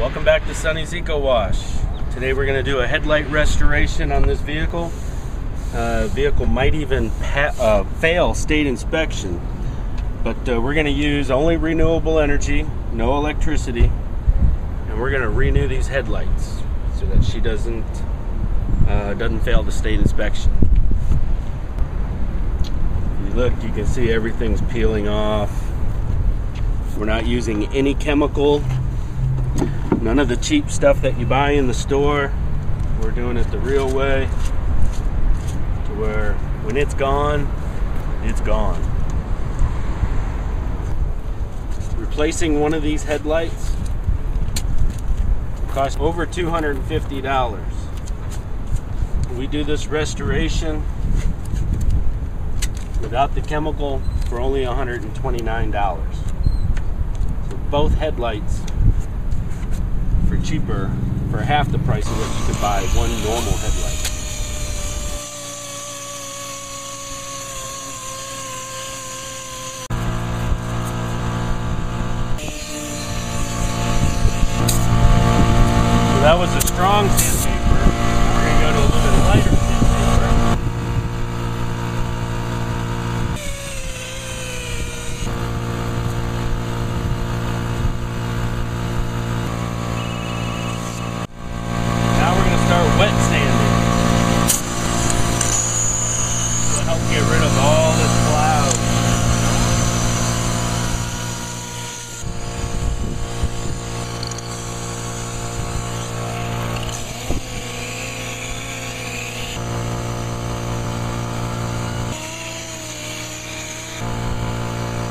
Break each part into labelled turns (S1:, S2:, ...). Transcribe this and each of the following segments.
S1: Welcome back to Sonny's Eco Wash. Today we're going to do a headlight restoration on this vehicle. Vehicle might even fail state inspection, but we're going to use only renewable energy, no electricity, and we're going to renew these headlights so that she doesn't fail the state inspection. If you look, you can see everything's peeling off. We're not using any chemical. None of the cheap stuff that you buy in the store. We're doing it the real way, to where when it's gone, it's gone. Replacing one of these headlights costs over $250. We do this restoration without the chemical for only $129. So both headlights for cheaper, for half the price of what you could buy one normal headlight. So that was a strong sandpaper. Now we're going to go to a little bit lighter sandpaper. Wet sanding. It'll help get rid of all this cloud.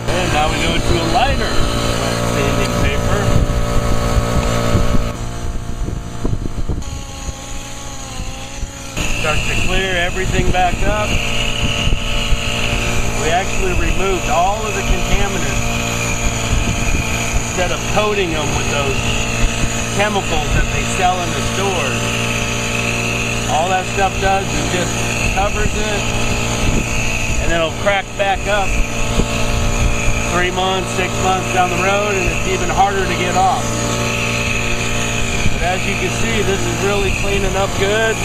S1: And now we go to a lighter wet sanding paper. Start to clear everything back up. We actually removed all of the contaminants instead of coating them with those chemicals that they sell in the stores. All that stuff does is just covers it, and it'll crack back up 3 months, 6 months down the road, and it's even harder to get off. But as you can see, this is really cleaning up good.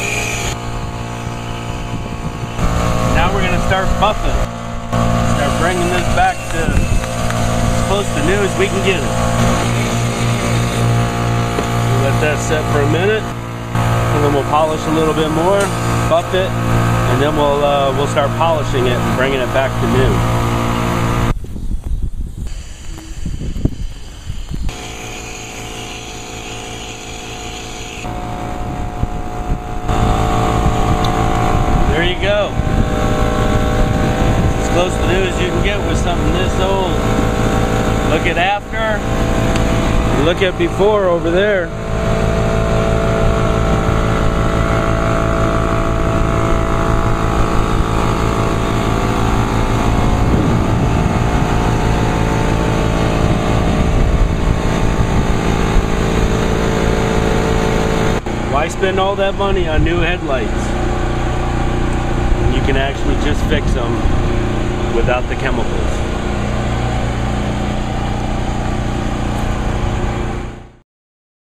S1: Now we're going to start buffing. Start bringing this back to as close to new as we can get it. We'll let that set for a minute, and then we'll polish a little bit more, buff it, and then we'll start polishing it and bringing it back to new. There you go. Close to new as you can get with something this old. Look at after, look at before over there. Why spend all that money on new headlights? You can actually just fix them without the chemicals.